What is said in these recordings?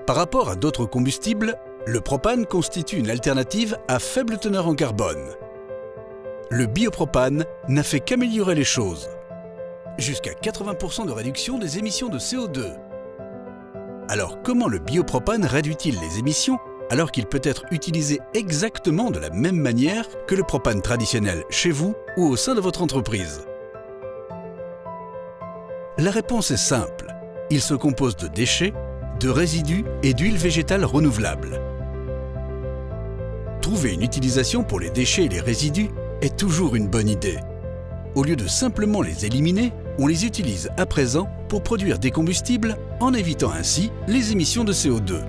Par rapport à d'autres combustibles, le propane constitue une alternative à faible teneur en carbone. Le biopropane n'a fait qu'améliorer les choses. Jusqu'à 80% de réduction des émissions de CO2. Alors comment le biopropane réduit-il les émissions alors qu'il peut être utilisé exactement de la même manière que le propane traditionnel chez vous ou au sein de votre entreprise? La réponse est simple. Il se compose de déchets, de résidus et d'huile végétale renouvelable. Trouver une utilisation pour les déchets et les résidus est toujours une bonne idée. Au lieu de simplement les éliminer, on les utilise à présent pour produire des combustibles en évitant ainsi les émissions de CO2.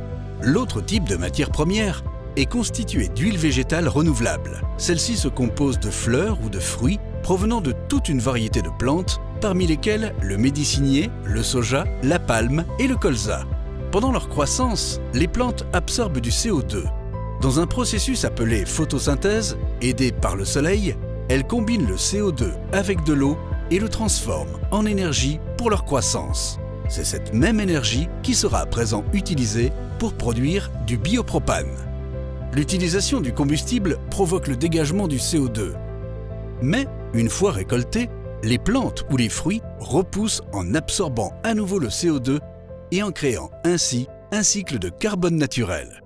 L'autre type de matière première est constitué d'huile végétale renouvelable. Celle-ci se compose de fleurs ou de fruits provenant de toute une variété de plantes, parmi lesquelles le médecinier, le soja, la palme et le colza. Pendant leur croissance, les plantes absorbent du CO2. Dans un processus appelé photosynthèse, aidé par le soleil, elles combinent le CO2 avec de l'eau et le transforment en énergie pour leur croissance. C'est cette même énergie qui sera à présent utilisée pour produire du biopropane. L'utilisation du combustible provoque le dégagement du CO2. Mais, une fois récoltés, les plantes ou les fruits repoussent en absorbant à nouveau le CO2 et en créant ainsi un cycle de carbone naturel.